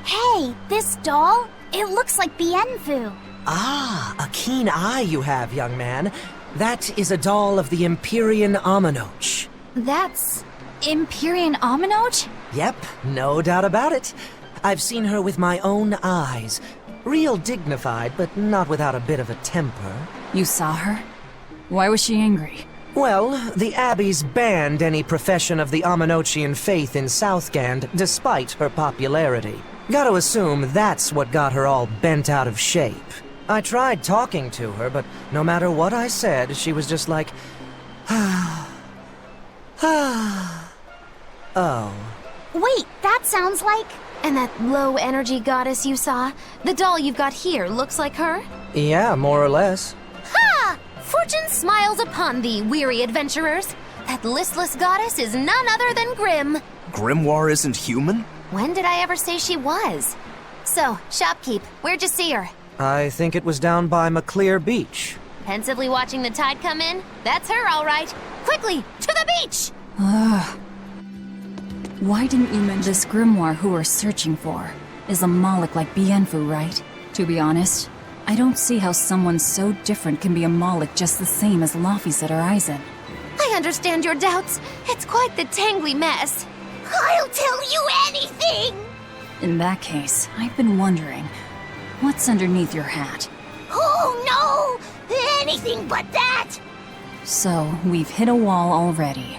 Hey, this doll? It looks like Bienfu. Ah, a keen eye you have, young man. That is a doll of the Empyrean Aminoch. That's... Empyrean Aminoch? Yep, no doubt about it. I've seen her with my own eyes. Real dignified, but not without a bit of a temper. You saw her? Why was she angry? Well, the Abbey's banned any profession of the Aminochian faith in Southgand, despite her popularity. Gotta assume that's what got her all bent out of shape. I tried talking to her, but no matter what I said, she was just like... Oh. Wait, that sounds like... And that low-energy goddess you saw? The doll you've got here looks like her? Yeah, more or less. Ha! Fortune smiles upon thee, weary adventurers. That listless goddess is none other than Grim. Grimoire isn't human? When did I ever say she was? So, shopkeep, where'd you see her? I think it was down by McClear Beach. Pensively watching the tide come in? That's her, all right. Quickly, to the beach! Why didn't you mention this grimoire who we're searching for? Is a Malak like Bienfu, right? To be honest, I don't see how someone so different can be a Malak just the same as Laphicet or Eisen. I understand your doubts. It's quite the tangly mess. I'll tell you anything! In that case, I've been wondering, what's underneath your hat? Oh no! Anything but that! So, we've hit a wall already.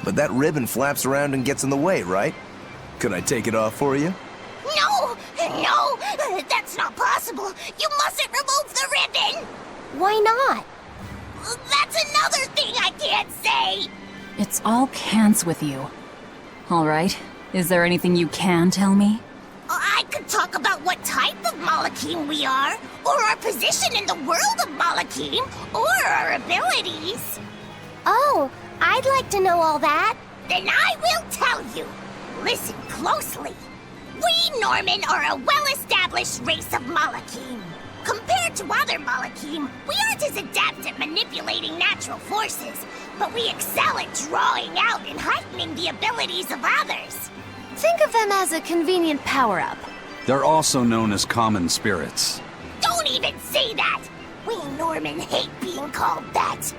But that ribbon flaps around and gets in the way, right? Could I take it off for you? No! No! That's not possible! You mustn't remove the ribbon! Why not? That's another thing I can't say! It's all cans with you. Alright, is there anything you can tell me? I could talk about what type of Malakim we are, or our position in the world of Malakim, or our abilities. Oh, I'd like to know all that. Then I will tell you. Listen closely. We Norman are a well-established race of Malakim. Compared to other Malakim, we aren't as adept at manipulating natural forces, but we excel at drawing out and heightening the abilities of others. Think of them as a convenient power-up. They're also known as common spirits. Don't even say that! We Norman hate being called that.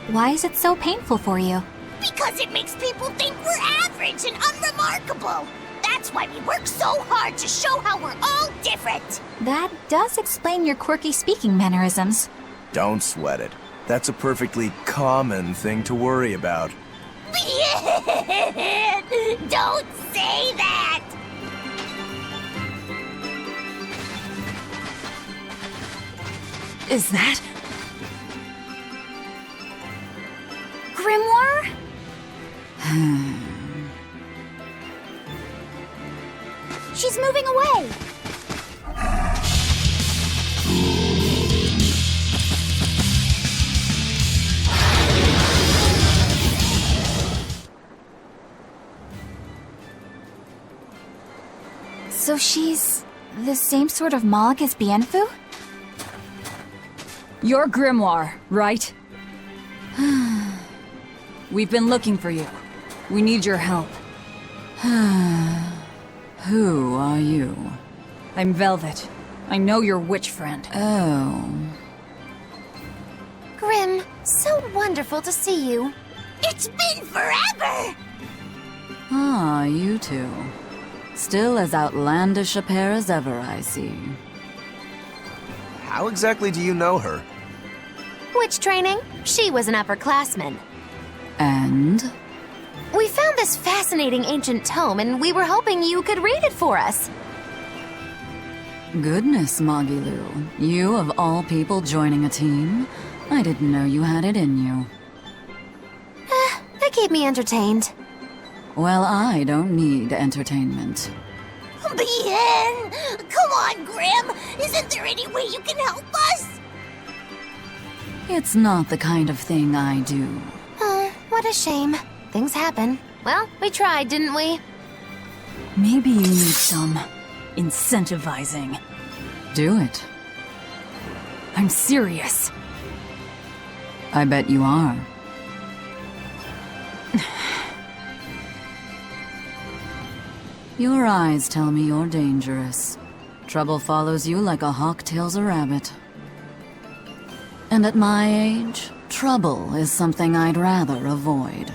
Why is it so painful for you? Because it makes people think we're average and unremarkable. That's why we work so hard to show how we're all different. That does explain your quirky speaking mannerisms. Don't sweat it. That's a perfectly common thing to worry about. Don't say that! Is that... Grimoire? She's moving away! So she's the same sort of Malak as Bienfu? Your grimoire, right? We've been looking for you. We need your help. Who are you? I'm Velvet. I know your witch friend. Oh. Grim, so wonderful to see you. It's been forever! Ah, you two. Still as outlandish a pair as ever, I see. How exactly do you know her? Witch training? She was an upperclassman. And? We found this fascinating ancient tome, and we were hoping you could read it for us. Goodness, Magilu. You of all people joining a team? I didn't know you had it in you. They keep me entertained. Well, I don't need entertainment. Bien! Come on, Grim! Isn't there any way you can help us? It's not the kind of thing I do. Oh, what a shame. Things happen. Well, we tried, didn't we? Maybe you need some incentivizing. Do it. I'm serious. I bet you are. Your eyes tell me you're dangerous. Trouble follows you like a hawk tails a rabbit. And at my age, trouble is something I'd rather avoid.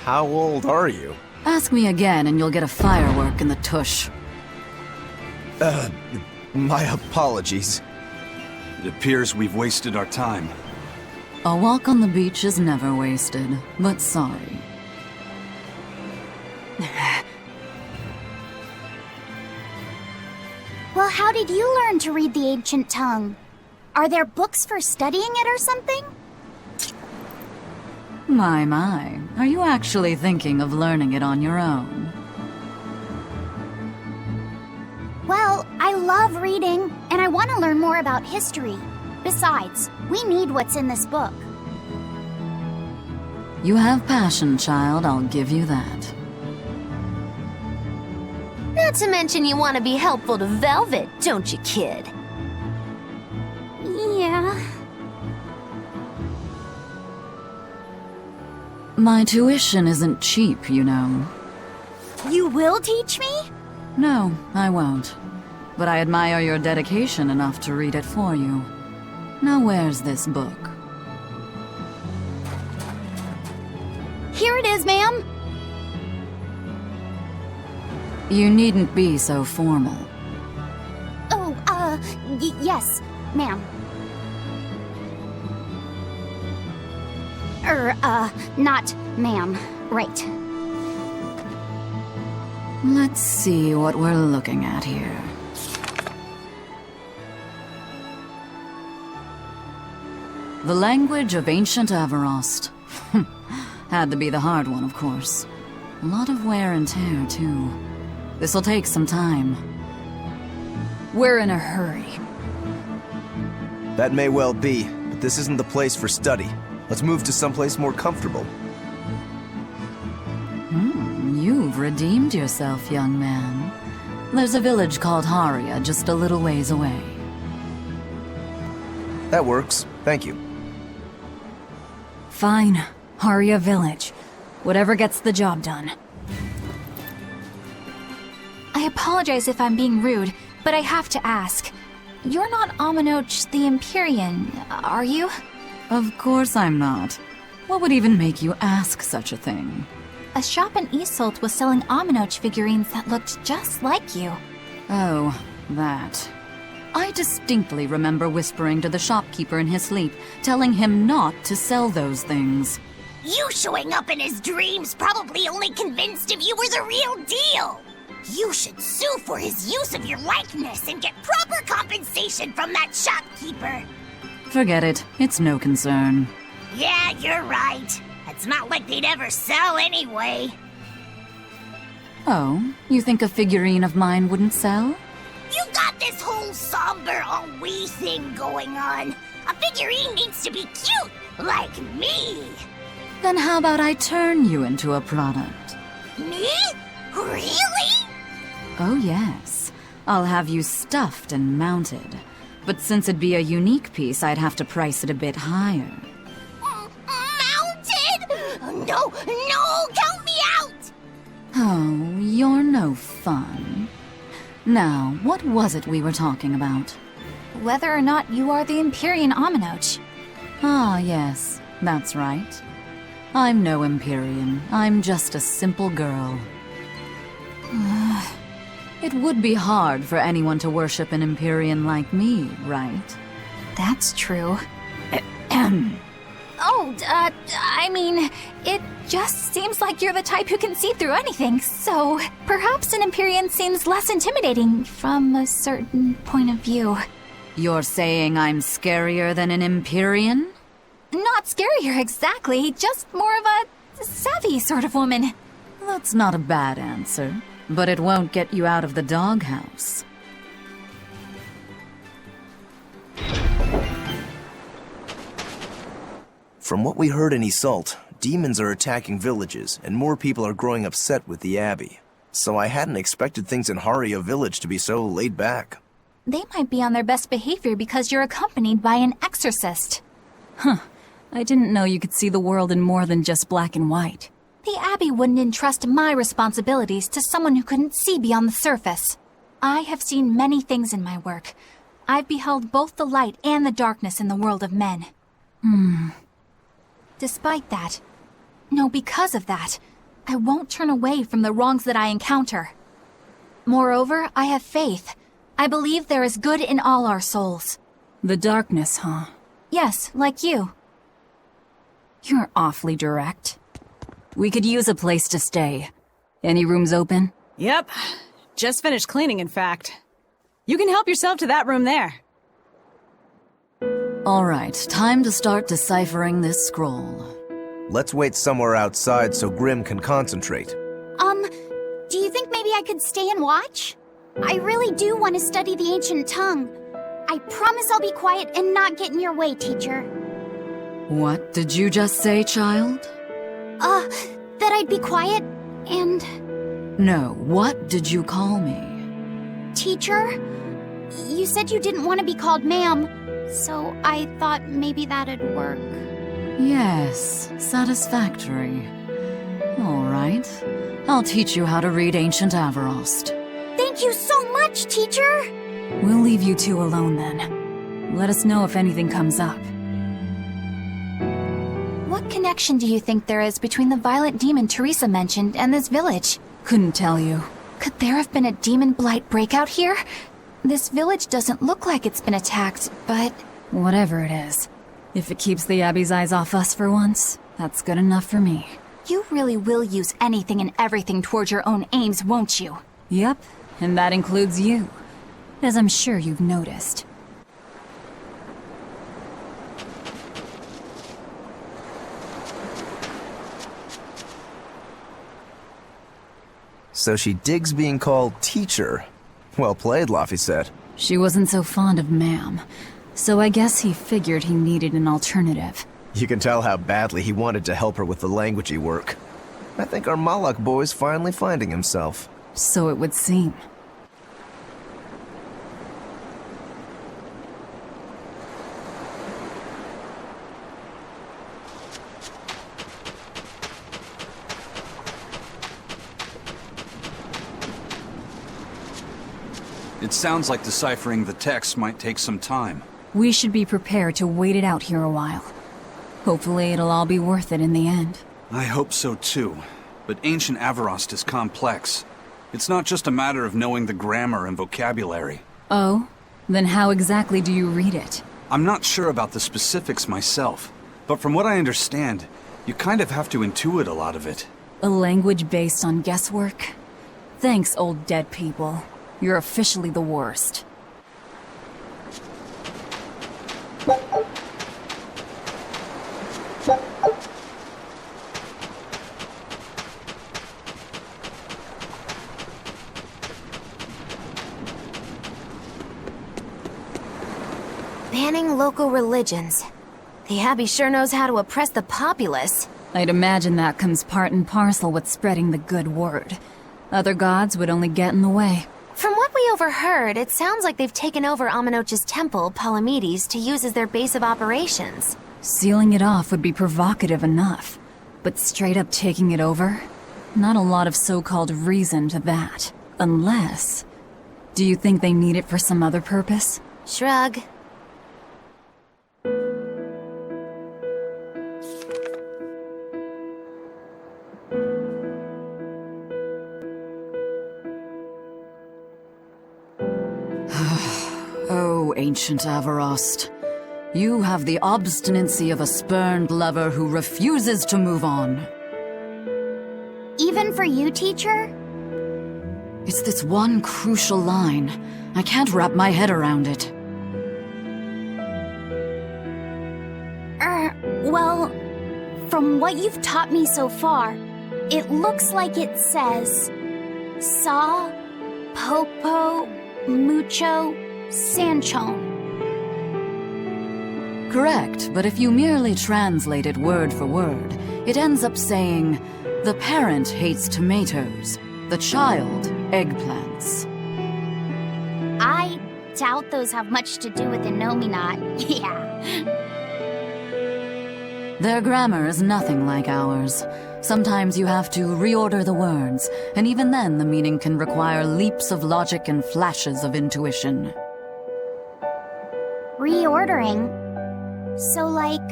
How old are you? Ask me again and you'll get a firework in the tush. My apologies. It appears we've wasted our time. A walk on the beach is never wasted, but sorry. Well, how did you learn to read the ancient tongue? Are there books for studying it or something? My. Are you actually thinking of learning it on your own? Well, I love reading, and I want to learn more about history. Besides, we need what's in this book. You have passion, child, I'll give you that. Not to mention you want to be helpful to Velvet, don't you, kid? Yeah. My tuition isn't cheap, you know. You will teach me? No, I won't. But I admire your dedication enough to read it for you. Now where's this book? Here it is, ma'am. You needn't be so formal. Oh, yes, ma'am. Not ma'am. Right. Let's see what we're looking at here. The language of ancient Averost. Had to be the hard one, of course. A lot of wear and tear, too. This'll take some time. We're in a hurry. That may well be, but this isn't the place for study. Let's move to someplace more comfortable. You've redeemed yourself, young man. There's a village called Haria just a little ways away. That works. Thank you. Fine. Haria Village. Whatever gets the job done. I apologize if I'm being rude, but I have to ask. You're not Aminoch the Empyrean, are you? Of course I'm not. What would even make you ask such a thing? A shop in Isolt was selling Aminoch figurines that looked just like you. Oh, that. I distinctly remember whispering to the shopkeeper in his sleep, telling him not to sell those things. You showing up in his dreams probably only convinced him you were the real deal. You should sue for his use of your likeness and get proper compensation from that shopkeeper. Forget it. It's no concern. Yeah, you're right. It's not like they'd ever sell anyway. Oh, you think a figurine of mine wouldn't sell? You got this whole somber ennui thing going on. A figurine needs to be cute, like me. Then how about I turn you into a product? Me? Really? Oh yes. I'll have you stuffed and mounted. But since it'd be a unique piece, I'd have to price it a bit higher. Mounted? No, count me out! Oh, you're no fun. Now, what was it we were talking about? Whether or not you are the Empyrean Aminoch. Ah, yes, that's right. I'm no Empyrean. I'm just a simple girl. It would be hard for anyone to worship an Empyrean like me, right? That's true. I mean, it just seems like you're the type who can see through anything, so perhaps an Empyrean seems less intimidating from a certain point of view. You're saying I'm scarier than an Empyrean? Not scarier exactly, just more of a savvy sort of woman. That's not a bad answer, but it won't get you out of the doghouse. From what we heard in Isolt, demons are attacking villages, and more people are growing upset with the Abbey. So I hadn't expected things in Haria Village to be so laid back. They might be on their best behavior because you're accompanied by an exorcist. I didn't know you could see the world in more than just black and white. The Abbey wouldn't entrust my responsibilities to someone who couldn't see beyond the surface. I have seen many things in my work. I've beheld both the light and the darkness in the world of men. Despite that, no, because of that, I won't turn away from the wrongs that I encounter. Moreover, I have faith. I believe there is good in all our souls. The darkness, huh? Yes, like you. You're awfully direct. We could use a place to stay. Any rooms open? Yep. Just finished cleaning, in fact. You can help yourself to that room there. All right, time to start deciphering this scroll. Let's wait somewhere outside so Grim can concentrate. Do you think maybe I could stay and watch? I really do want to study the ancient tongue. I promise I'll be quiet and not get in your way, teacher. What did you just say, child? That I'd be quiet and... No, what did you call me? Teacher? You said you didn't want to be called ma'am, so I thought maybe that'd work. Yes, satisfactory. All right, I'll teach you how to read Ancient Avarost. Thank you so much, teacher! We'll leave you two alone then. Let us know if anything comes up. What connection do you think there is between the violent demon Teresa mentioned and this village? Couldn't tell you. Could there have been a Daemonblight breakout here? This village doesn't look like it's been attacked, but... Whatever it is. If it keeps the Abbey's eyes off us for once, that's good enough for me. You really will use anything and everything towards your own aims, won't you? Yep, and that includes you. As I'm sure you've noticed. So she digs being called teacher. Well played, Laphicet. She wasn't so fond of ma'am, so I guess he figured he needed an alternative. You can tell how badly he wanted to help her with the languagey work. I think our Malak boy's finally finding himself. So it would seem. It sounds like deciphering the text might take some time. We should be prepared to wait it out here a while. Hopefully it'll all be worth it in the end. I hope so too. But ancient Avarost is complex. It's not just a matter of knowing the grammar and vocabulary. Oh? Then how exactly do you read it? I'm not sure about the specifics myself, but from what I understand, you kind of have to intuit a lot of it. A language based on guesswork? Thanks, old dead people. You're officially the worst. Banning local religions. The Abbey sure knows how to oppress the populace. I'd imagine that comes part and parcel with spreading the good word. Other gods would only get in the way. From what we overheard, it sounds like they've taken over Amenoch's temple, Palamedes, to use as their base of operations. Sealing it off would be provocative enough, but straight up taking it over? Not a lot of so-called reason to that. Unless... Do you think they need it for some other purpose? Shrug. Oh, ancient Avarost. You have the obstinacy of a spurned lover who refuses to move on. Even for you, teacher? It's this one crucial line. I can't wrap my head around it. Well, from what you've taught me so far, it looks like it says... Sa, Popo, Mucho, Sanchon. Correct, but if you merely translate it word for word, it ends up saying, the parent hates tomatoes, the child eggplants. I doubt those have much to do with Innominat. Yeah. Their grammar is nothing like ours, Sometimes you have to reorder the words, and even then the meaning can require leaps of logic and flashes of intuition. Reordering? So like,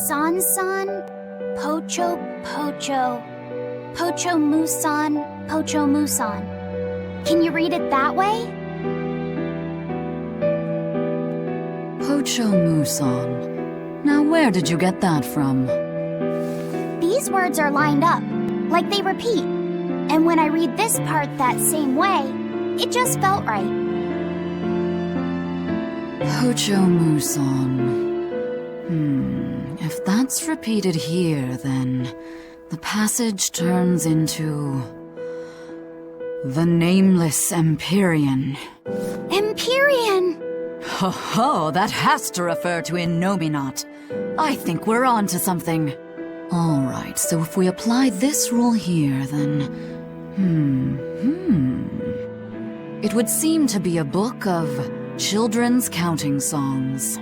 San-san, Pocho Pocho, Pocho Musan, Pocho Musan. Can you read it that way? Pocho Muson. Now where did you get that from? These words are lined up, like they repeat. And when I read this part that same way, it just felt right. Pocho Muson. If that's repeated here, then the passage turns into the Nameless Empyrean. Empyrean! Ho ho, that has to refer to Innominat. I think we're on to something. Alright, so if we apply this rule here, then... It would seem to be a book of children's counting songs.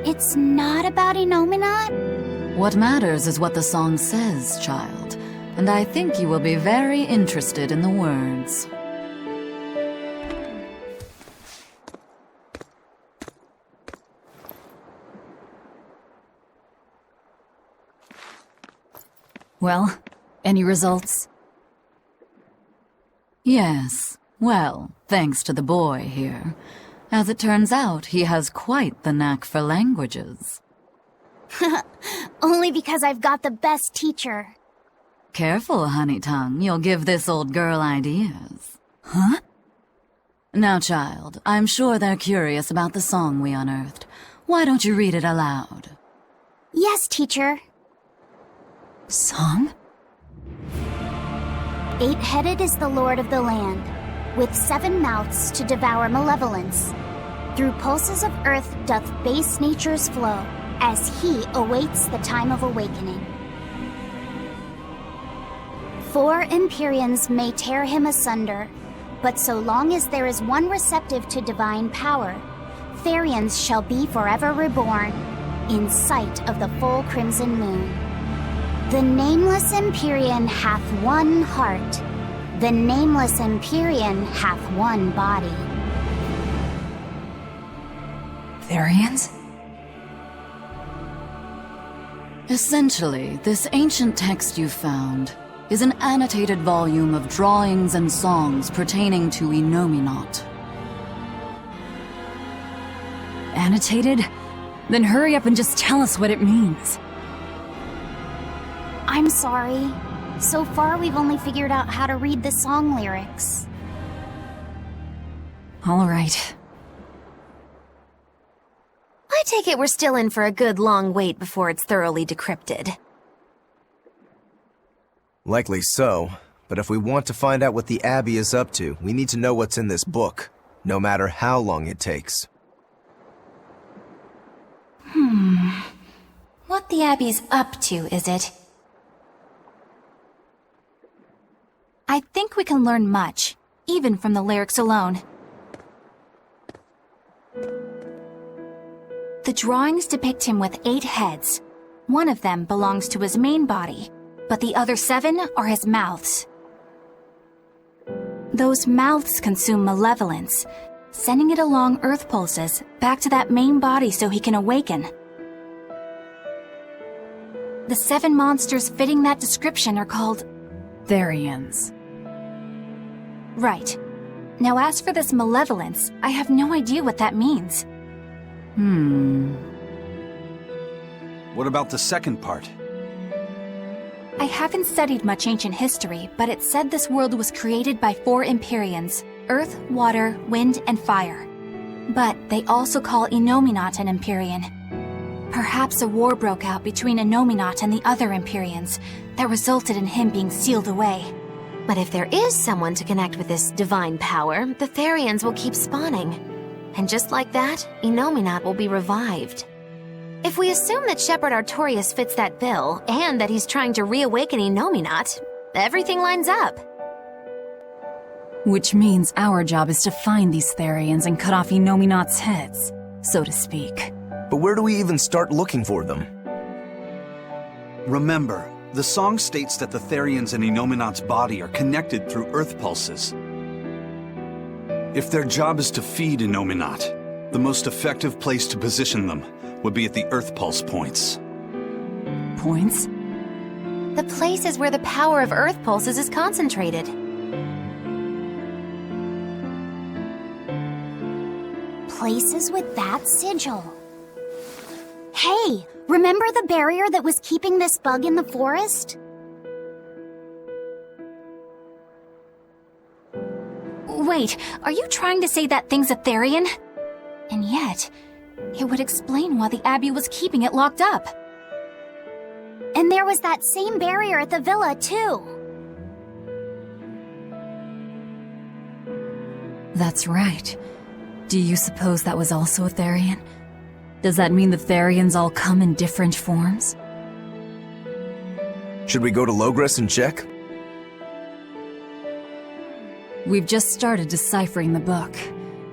It's not about Innominat? What matters is what the song says, child. And I think you will be very interested in the words. Well, any results? Yes. Well, thanks to the boy here. As it turns out, he has quite the knack for languages. Only because I've got the best teacher. Careful, honey tongue. You'll give this old girl ideas. Huh? Now, child, I'm sure they're curious about the song we unearthed. Why don't you read it aloud? Yes, teacher. Song? 8-headed is the lord of the land, with 7 mouths to devour malevolence. Through pulses of earth doth base nature's flow, as he awaits the time of awakening. 4 Empyreans may tear him asunder, but so long as there is one receptive to divine power, Therians shall be forever reborn, in sight of the full crimson moon. The Nameless Empyrean hath one heart. The Nameless Empyrean hath one body. Therians? Essentially, this ancient text you found is an annotated volume of drawings and songs pertaining to Innominat. Annotated? Then hurry up and just tell us what it means. I'm sorry. So far, we've only figured out how to read the song lyrics. All right. I take it we're still in for a good long wait before it's thoroughly decrypted. Likely so, but if we want to find out what the Abbey is up to, we need to know what's in this book, no matter how long it takes. What the Abbey's up to, is it? I think we can learn much, even from the lyrics alone. The drawings depict him with 8 heads. One of them belongs to his main body, but the other 7 are his mouths. Those mouths consume malevolence, sending it along earth pulses back to that main body so he can awaken. The 7 monsters fitting that description are called Therians. Right. Now as for this malevolence, I have no idea what that means. What about the second part? I haven't studied much ancient history, but it said this world was created by 4 Empyreans: Earth, Water, Wind, and Fire. But they also call Innominat an Empyrean. Perhaps a war broke out between Innominat and the other Empyreans that resulted in him being sealed away. But if there is someone to connect with this divine power, the Therians will keep spawning. And just like that, Innominat will be revived. If we assume that Shepherd Artorius fits that bill, and that he's trying to reawaken Innominat, everything lines up. Which means our job is to find these Therians and cut off Innominat's heads, so to speak. But where do we even start looking for them? Remember, The song states that the Therians in Enominat's body are connected through earth pulses. If their job is to feed Enominat, the most effective place to position them would be at the earth pulse points. Points? The places where the power of earth pulses is concentrated. Places with that sigil. Hey, remember the barrier that was keeping this bug in the forest? Wait, are you trying to say that thing's a Therian? And yet, it would explain why the Abbey was keeping it locked up. And there was that same barrier at the villa, too. That's right. Do you suppose that was also a Therian? Does that mean the Therians all come in different forms? Should we go to Logres and check? We've just started deciphering the book.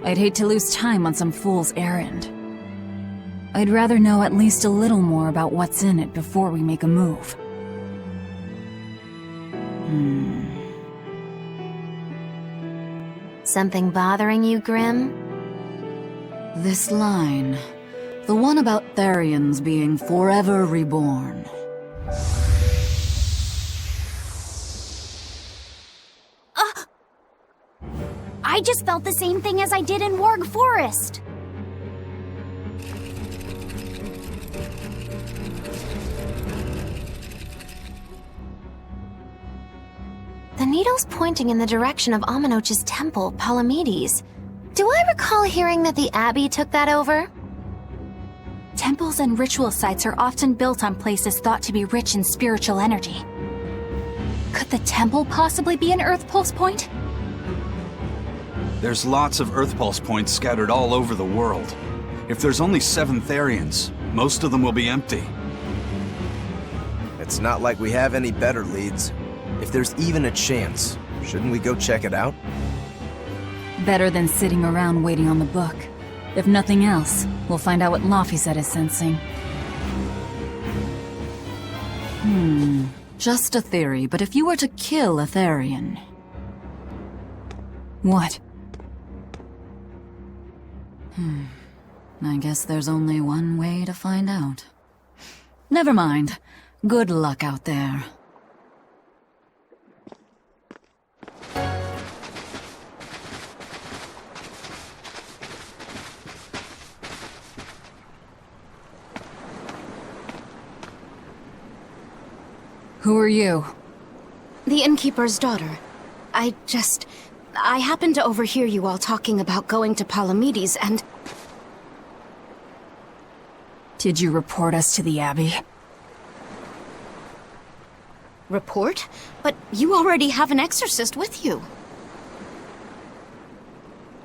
I'd hate to lose time on some fool's errand. I'd rather know at least a little more about what's in it before we make a move. Something bothering you, Grim? This line. The one about Therians being forever reborn. I just felt the same thing as I did in Warg Forest. The needle's pointing in the direction of Amenoch's temple, Palamedes. Do I recall hearing that the Abbey took that over? Temples and ritual sites are often built on places thought to be rich in spiritual energy. Could the temple possibly be an Earth Pulse point? There's lots of Earth Pulse points scattered all over the world. If there's only 7 Therians, most of them will be empty. It's not like we have any better leads. If there's even a chance, shouldn't we go check it out? Better than sitting around waiting on the book. If nothing else, we'll find out what Laphicet is sensing. Just a theory, but if you were to kill a Therian... What? I guess there's only one way to find out. Never mind. Good luck out there. Who are you? The innkeeper's daughter. I happened to overhear you all talking about going to Palamedes, and... Did you report us to the Abbey? Report? But you already have an exorcist with you.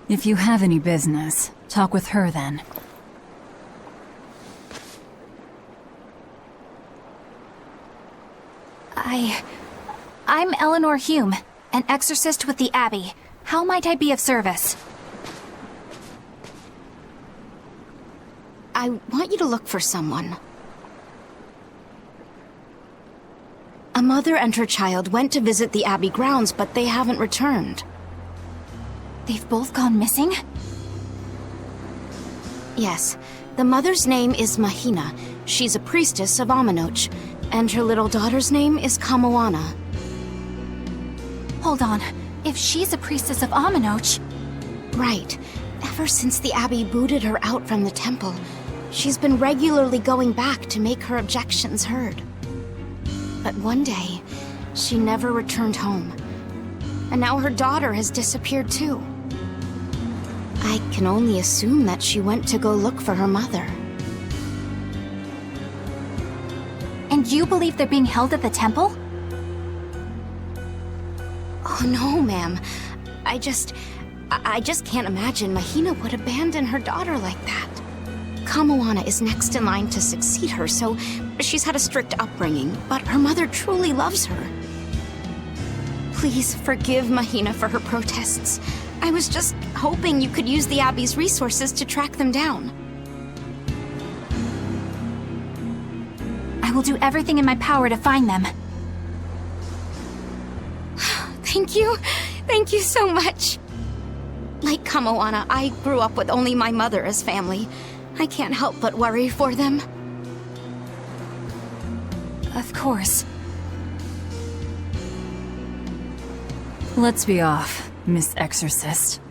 If you have any business, talk with her then. I'm Eleanor Hume, an exorcist with the Abbey. How might I be of service? I want you to look for someone. A mother and her child went to visit the Abbey grounds, but they haven't returned. They've both gone missing? Yes. The mother's name is Mahina. She's a priestess of Amenoch. And her little daughter's name is Kamoana. Hold on. If she's a priestess of Amenoch... Right. Ever since the Abbey booted her out from the temple, she's been regularly going back to make her objections heard. But one day, she never returned home. And now her daughter has disappeared too. I can only assume that she went to go look for her mother. And you believe they're being held at the temple? Oh no, ma'am. I just can't imagine Mahina would abandon her daughter like that. Kamoana is next in line to succeed her, so she's had a strict upbringing, but her mother truly loves her. Please forgive Mahina for her protests. I was just hoping you could use the Abbey's resources to track them down. I will do everything in my power to find them. Thank you. Thank you so much. Like Kamoana, I grew up with only my mother as family. I can't help but worry for them. Of course. Let's be off, Miss Exorcist.